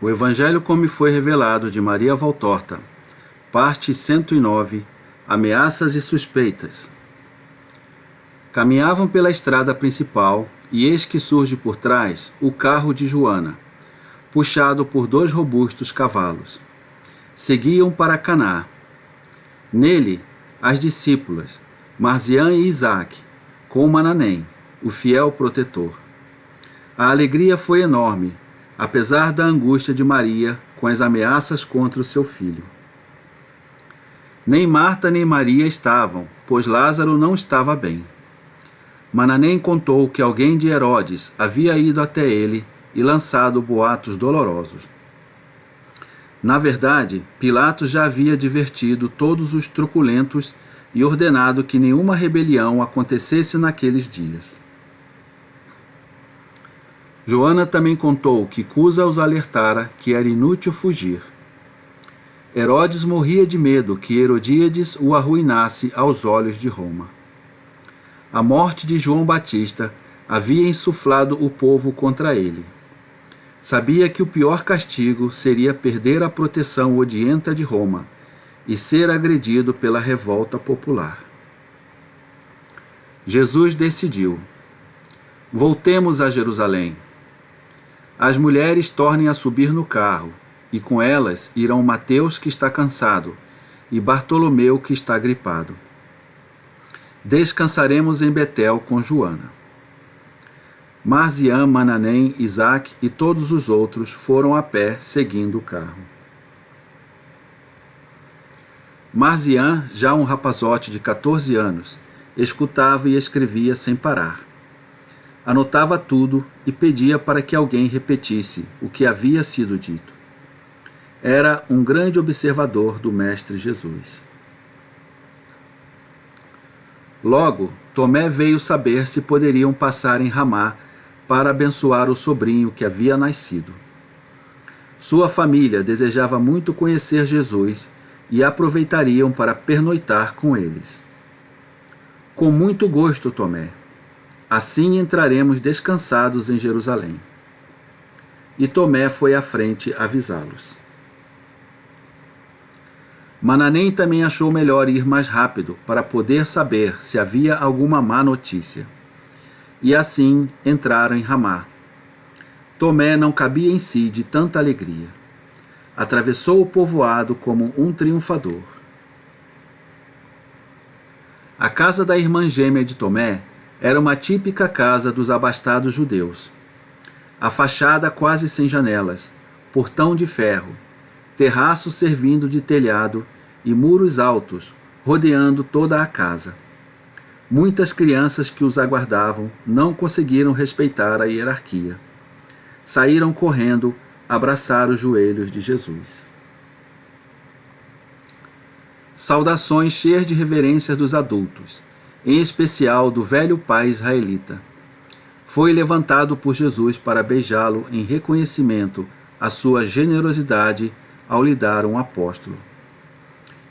O Evangelho como me foi revelado de Maria Valtorta, parte 109, Ameaças e Suspeitas. Caminhavam pela estrada principal, e eis que surge por trás o carro de Joana, puxado por 2 robustos cavalos. Seguiam para Caná. Nele, as discípulas, Marziã e Isaque, com Mananem, o fiel protetor. A alegria foi enorme, apesar da angústia de Maria com as ameaças contra o seu filho. Nem Marta nem Maria estavam, pois Lázaro não estava bem. Mananem contou que alguém de Herodes havia ido até ele e lançado boatos dolorosos. Na verdade, Pilatos já havia advertido todos os truculentos e ordenado que nenhuma rebelião acontecesse naqueles dias. Joana também contou que Cusa os alertara que era inútil fugir. Herodes morria de medo que Herodíades o arruinasse aos olhos de Roma. A morte de João Batista havia insuflado o povo contra ele. Sabia que o pior castigo seria perder a proteção odienta de Roma e ser agredido pela revolta popular. Jesus decidiu: voltemos a Jerusalém. As mulheres tornem a subir no carro, e com elas irão Mateus, que está cansado, e Bartolomeu, que está gripado. Descansaremos em Betel com Joana. Marziã, Mananem, Isaque e todos os outros foram a pé seguindo o carro. Marziã, já um rapazote de 14 anos, escutava e escrevia sem parar. Anotava tudo e pedia para que alguém repetisse o que havia sido dito. Era um grande observador do Mestre Jesus. Logo, Tomé veio saber se poderiam passar em Ramá para abençoar o sobrinho que havia nascido. Sua família desejava muito conhecer Jesus e aproveitariam para pernoitar com eles. Com muito gosto, Tomé. Assim entraremos descansados em Jerusalém. E Tomé foi à frente avisá-los. Mananem também achou melhor ir mais rápido para poder saber se havia alguma má notícia. E assim entraram em Ramá. Tomé não cabia em si de tanta alegria. Atravessou o povoado como um triunfador. A casa da irmã gêmea de Tomé era uma típica casa dos abastados judeus. A fachada quase sem janelas, portão de ferro, terraço servindo de telhado e muros altos, rodeando toda a casa. Muitas crianças que os aguardavam não conseguiram respeitar a hierarquia. Saíram correndo abraçar os joelhos de Jesus. Saudações cheias de reverência dos adultos, em especial do velho pai israelita. Foi levantado por Jesus para beijá-lo em reconhecimento à sua generosidade ao lhe dar um apóstolo.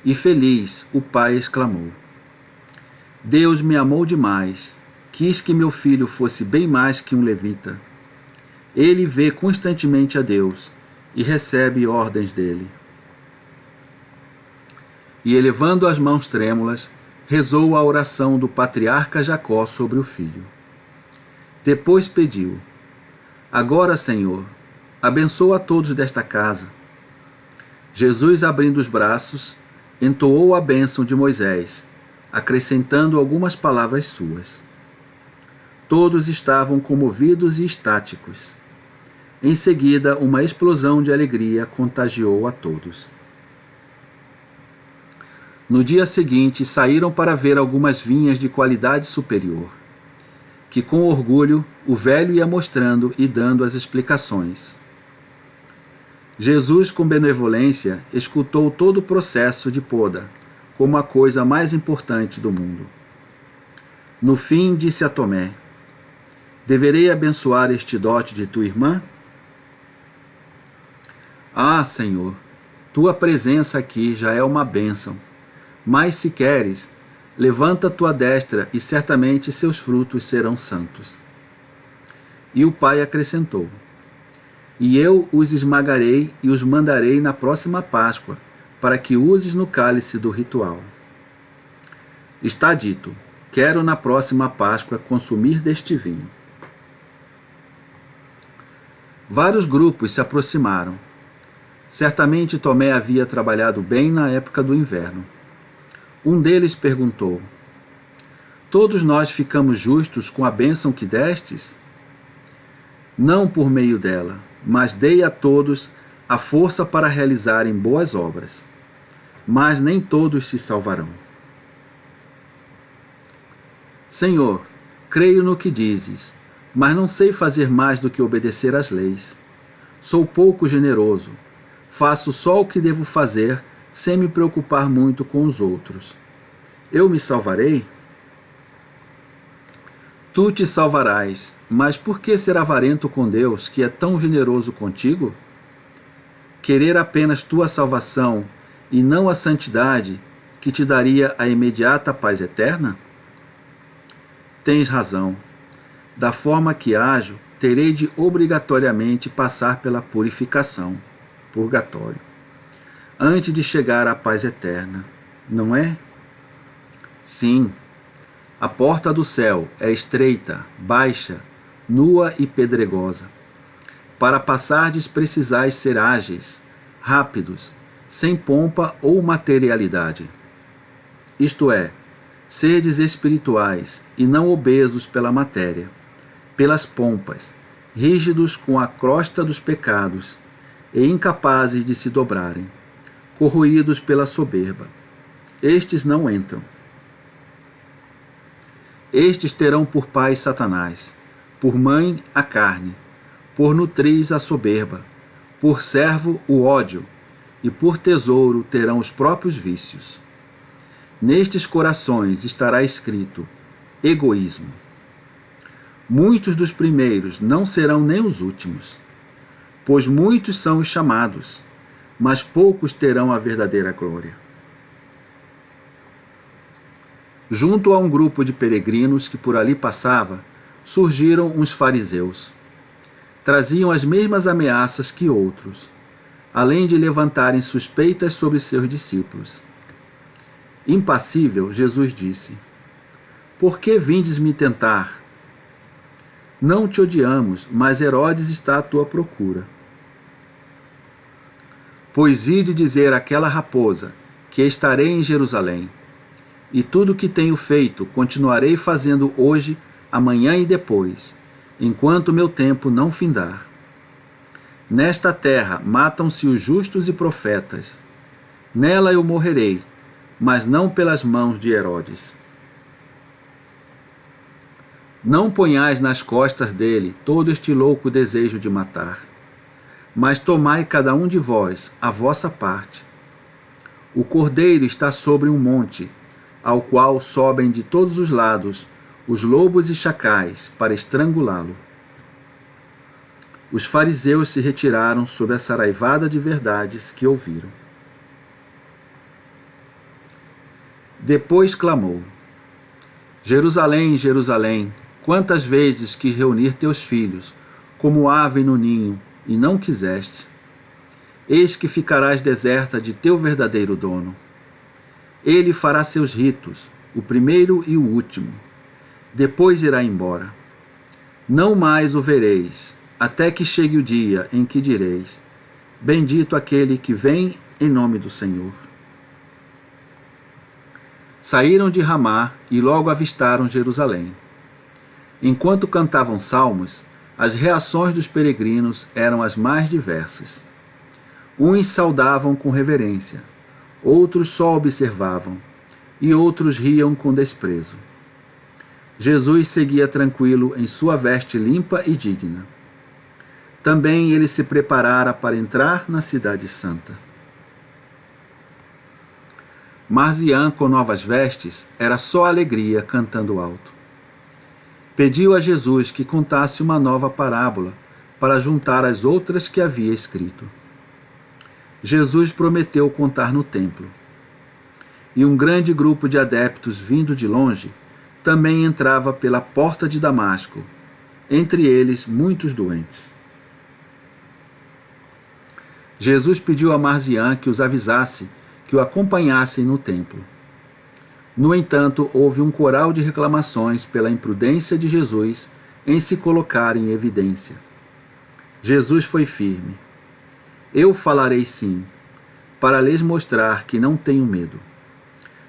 E feliz, o pai exclamou: Deus me amou demais, quis que meu filho fosse bem mais que um levita. Ele vê constantemente a Deus e recebe ordens dele. E elevando as mãos trêmulas, rezou a oração do patriarca Jacó sobre o filho. Depois pediu: agora, Senhor, abençoa a todos desta casa. Jesus, abrindo os braços, entoou a bênção de Moisés, acrescentando algumas palavras suas. Todos estavam comovidos e estáticos. Em seguida, uma explosão de alegria contagiou a todos. No dia seguinte, saíram para ver algumas vinhas de qualidade superior, que com orgulho o velho ia mostrando e dando as explicações. Jesus, com benevolência, escutou todo o processo de poda, como a coisa mais importante do mundo. No fim, disse a Tomé: deverei abençoar este dote de tua irmã? Ah, Senhor, tua presença aqui já é uma bênção. Mas se queres, levanta tua destra e certamente seus frutos serão santos. E o pai acrescentou: e eu os esmagarei e os mandarei na próxima Páscoa, para que uses no cálice do ritual. Está dito: quero na próxima Páscoa consumir deste vinho. Vários grupos se aproximaram. Certamente Tomé havia trabalhado bem na época do inverno. Um deles perguntou: todos nós ficamos justos com a bênção que destes? Não por meio dela, mas dei a todos a força para realizarem boas obras. Mas nem todos se salvarão. Senhor, creio no que dizes, mas não sei fazer mais do que obedecer às leis. Sou pouco generoso. Faço só o que devo fazer, sem me preocupar muito com os outros. Eu me salvarei? Tu te salvarás, mas por que ser avarento com Deus, que é tão generoso contigo? Querer apenas tua salvação e não a santidade, que te daria a imediata paz eterna? Tens razão. Da forma que ajo, terei de obrigatoriamente passar pela purificação, purgatório, antes de chegar à paz eterna, não é? Sim. A porta do céu é estreita, baixa, nua e pedregosa. Para passardes precisais ser ágeis, rápidos, sem pompa ou materialidade. Isto é, serdes espirituais e não obesos pela matéria, pelas pompas, rígidos com a crosta dos pecados e incapazes de se dobrarem, corroídos pela soberba. Estes não entram. Estes terão por pai Satanás, por mãe a carne, por nutriz a soberba, por servo o ódio, e por tesouro terão os próprios vícios. Nestes corações estará escrito egoísmo. Muitos dos primeiros não serão nem os últimos, pois muitos são os chamados, mas poucos terão a verdadeira glória. Junto a um grupo de peregrinos que por ali passava, surgiram uns fariseus. Traziam as mesmas ameaças que outros, além de levantarem suspeitas sobre seus discípulos. Impassível, Jesus disse: por que vindes me tentar? Não te odiamos, mas Herodes está à tua procura. Pois ide dizer àquela raposa que estarei em Jerusalém. E tudo o que tenho feito continuarei fazendo hoje, amanhã e depois, enquanto meu tempo não findar. Nesta terra matam-se os justos e profetas. Nela eu morrerei, mas não pelas mãos de Herodes. Não ponhais nas costas dele todo este louco desejo de matar, mas tomai cada um de vós a vossa parte. O cordeiro está sobre um monte, ao qual sobem de todos os lados os lobos e chacais para estrangulá-lo. Os fariseus se retiraram sob a saraivada de verdades que ouviram. Depois clamou: Jerusalém, Jerusalém, quantas vezes quis reunir teus filhos, como ave no ninho, e não quiseste. Eis que ficarás deserta de teu verdadeiro dono. Ele fará seus ritos, o primeiro e o último. Depois irá embora. Não mais o vereis, até que chegue o dia em que direis: bendito aquele que vem em nome do Senhor. Saíram de Ramá e logo avistaram Jerusalém. Enquanto cantavam salmos, as reações dos peregrinos eram as mais diversas. Uns saudavam com reverência, outros só observavam, e outros riam com desprezo. Jesus seguia tranquilo em sua veste limpa e digna. Também ele se preparara para entrar na cidade santa. Marziã, com novas vestes, era só alegria cantando alto. Pediu a Jesus que contasse uma nova parábola para juntar as outras que havia escrito. Jesus prometeu contar no templo. E um grande grupo de adeptos vindo de longe também entrava pela porta de Damasco, entre eles muitos doentes. Jesus pediu a Marziã que os avisasse que o acompanhassem no templo. No entanto, houve um coral de reclamações pela imprudência de Jesus em se colocar em evidência. Jesus foi firme. Eu falarei sim, para lhes mostrar que não tenho medo.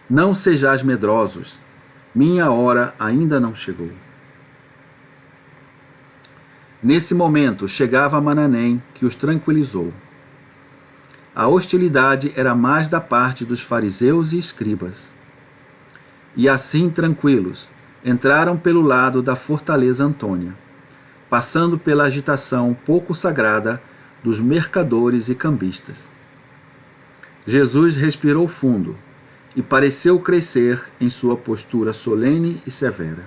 Não sejais medrosos, minha hora ainda não chegou. Nesse momento chegava Manaém, que os tranquilizou. A hostilidade era mais da parte dos fariseus e escribas. E assim, tranquilos, entraram pelo lado da fortaleza Antônia, passando pela agitação pouco sagrada dos mercadores e cambistas. Jesus respirou fundo e pareceu crescer em sua postura solene e severa.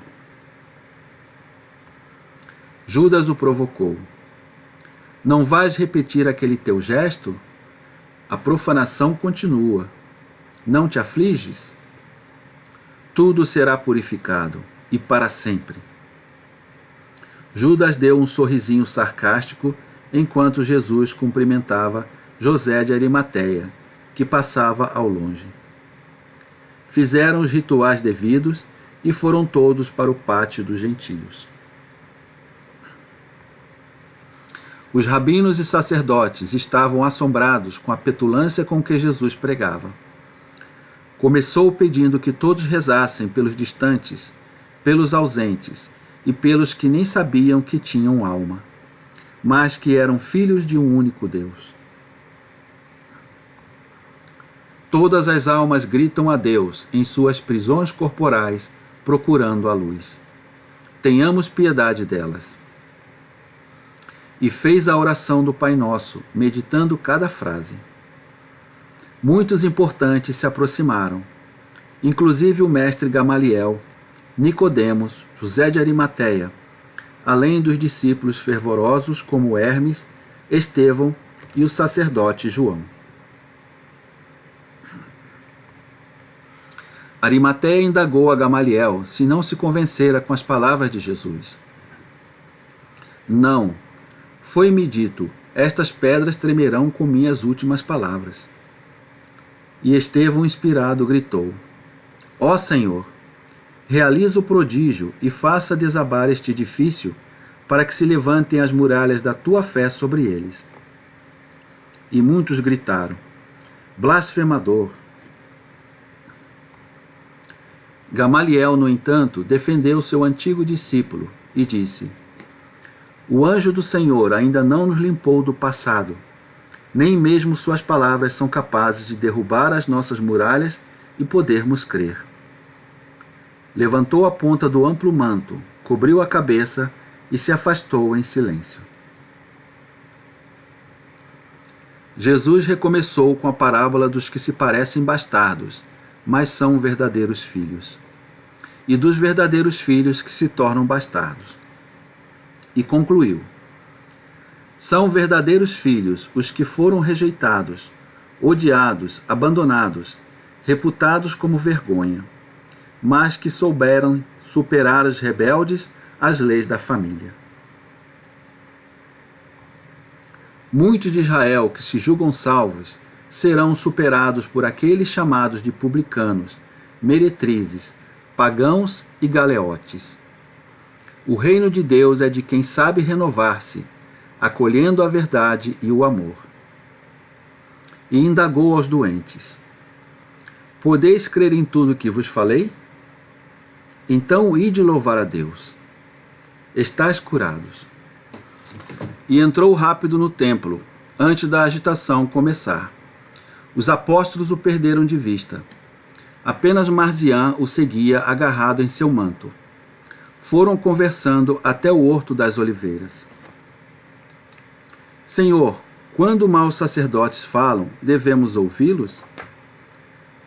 Judas o provocou. Não vais repetir aquele teu gesto? A profanação continua. Não te afliges? Tudo será purificado, e para sempre. Judas deu um sorrisinho sarcástico enquanto Jesus cumprimentava José de Arimateia, que passava ao longe. Fizeram os rituais devidos e foram todos para o pátio dos gentios. Os rabinos e sacerdotes estavam assombrados com a petulância com que Jesus pregava. Começou pedindo que todos rezassem pelos distantes, pelos ausentes e pelos que nem sabiam que tinham alma, mas que eram filhos de um único Deus. Todas as almas gritam a Deus em suas prisões corporais, procurando a luz. Tenhamos piedade delas. E fez a oração do Pai Nosso, meditando cada frase. Muitos importantes se aproximaram, inclusive o mestre Gamaliel, Nicodemos, José de Arimateia, além dos discípulos fervorosos como Hermes, Estevão e o sacerdote João. Arimateia indagou a Gamaliel se não se convencera com as palavras de Jesus. Não, foi-me dito, estas pedras tremerão com minhas últimas palavras. E Estevão, inspirado, gritou, ó Senhor, realiza o prodígio e faça desabar este edifício para que se levantem as muralhas da tua fé sobre eles. E muitos gritaram, blasfemador. Gamaliel, no entanto, defendeu seu antigo discípulo e disse, o anjo do Senhor ainda não nos limpou do passado, nem mesmo suas palavras são capazes de derrubar as nossas muralhas e podermos crer. Levantou a ponta do amplo manto, cobriu a cabeça e se afastou em silêncio. Jesus recomeçou com a parábola dos que se parecem bastardos, mas são verdadeiros filhos, e dos verdadeiros filhos que se tornam bastardos. E concluiu, são verdadeiros filhos os que foram rejeitados, odiados, abandonados, reputados como vergonha, mas que souberam superar os rebeldes às leis da família. Muitos de Israel que se julgam salvos serão superados por aqueles chamados de publicanos, meretrizes, pagãos e galeotes. O reino de Deus é de quem sabe renovar-se, acolhendo a verdade e o amor. E indagou aos doentes, podeis crer em tudo que vos falei? Então ide louvar a Deus. Estais curados. E entrou rápido no templo, antes da agitação começar. Os apóstolos o perderam de vista. Apenas Marziã o seguia agarrado em seu manto. Foram conversando até o Horto das Oliveiras. Senhor, quando maus sacerdotes falam, devemos ouvi-los?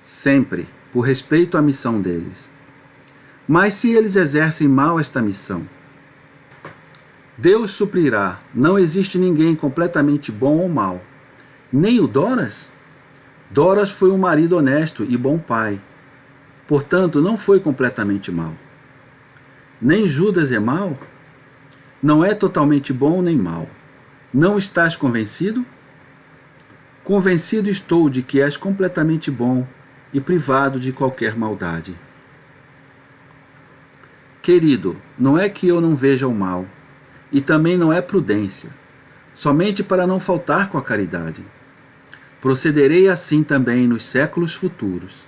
Sempre, por respeito à missão deles. Mas se eles exercem mal esta missão? Deus suprirá, não existe ninguém completamente bom ou mau. Nem o Doras? Doras foi um marido honesto e bom pai. Portanto, não foi completamente mau. Nem Judas é mau? Não é totalmente bom nem mau. Não estás convencido? Convencido estou de que és completamente bom e privado de qualquer maldade. Querido, não é que eu não veja o mal, e também não é prudência, somente para não faltar com a caridade. Procederei assim também nos séculos futuros.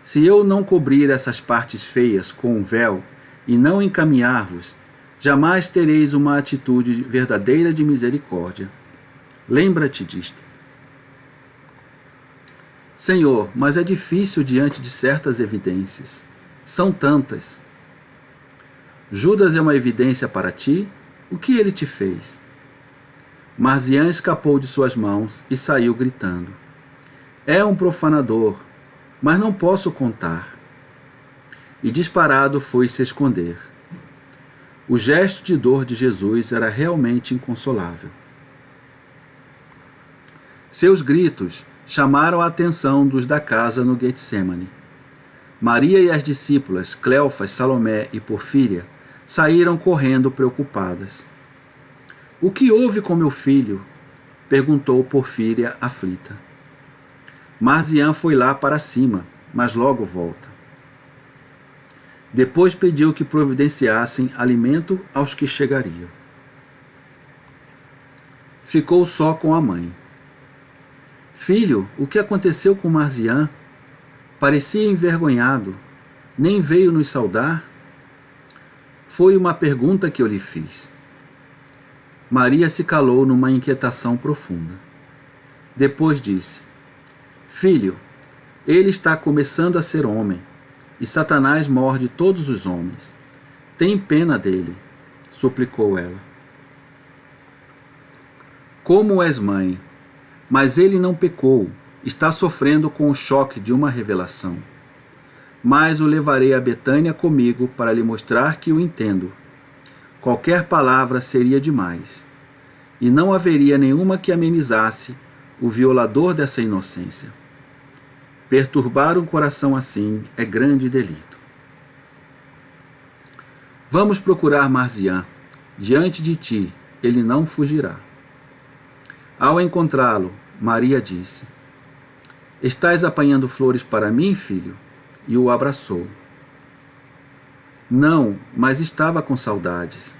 Se eu não cobrir essas partes feias com um véu e não encaminhar-vos, jamais tereis uma atitude verdadeira de misericórdia. Lembra-te disto. Senhor, mas é difícil diante de certas evidências. São tantas. Judas é uma evidência para ti? O que ele te fez? Marzian escapou de suas mãos e saiu gritando. É um profanador, mas não posso contar. E disparado foi se esconder. O gesto de dor de Jesus era realmente inconsolável. Seus gritos chamaram a atenção dos da casa no Getsemane. Maria e as discípulas, Cleofas, Salomé e Porfíria, saíram correndo preocupadas. O que houve com meu filho? Perguntou Porfíria aflita. Marzian foi lá para cima, mas logo volta. Depois pediu que providenciassem alimento aos que chegariam. Ficou só com a mãe. Filho, o que aconteceu com Marzian? Parecia envergonhado. Nem veio nos saudar? Foi uma pergunta que eu lhe fiz. Maria se calou numa inquietação profunda. Depois disse: Filho, ele está começando a ser homem, e Satanás morde todos os homens. Tem pena dele, suplicou ela. Como és mãe, mas ele não pecou, está sofrendo com o choque de uma revelação. Mas o levarei a Betânia comigo para lhe mostrar que o entendo. Qualquer palavra seria demais, e não haveria nenhuma que amenizasse o violador dessa inocência. Perturbar um coração assim é grande delito. Vamos procurar Marzian. Diante de ti, ele não fugirá. Ao encontrá-lo, Maria disse: Estás apanhando flores para mim, filho? E o abraçou. Não, mas estava com saudades,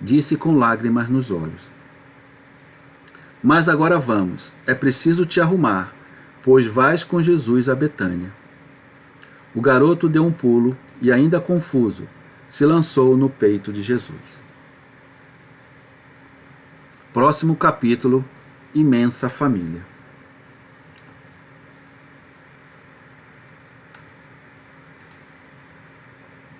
disse com lágrimas nos olhos. Mas agora vamos, é preciso te arrumar, pois vais com Jesus a Betânia. O garoto deu um pulo e, ainda confuso, se lançou no peito de Jesus. Próximo capítulo: Imensa Família.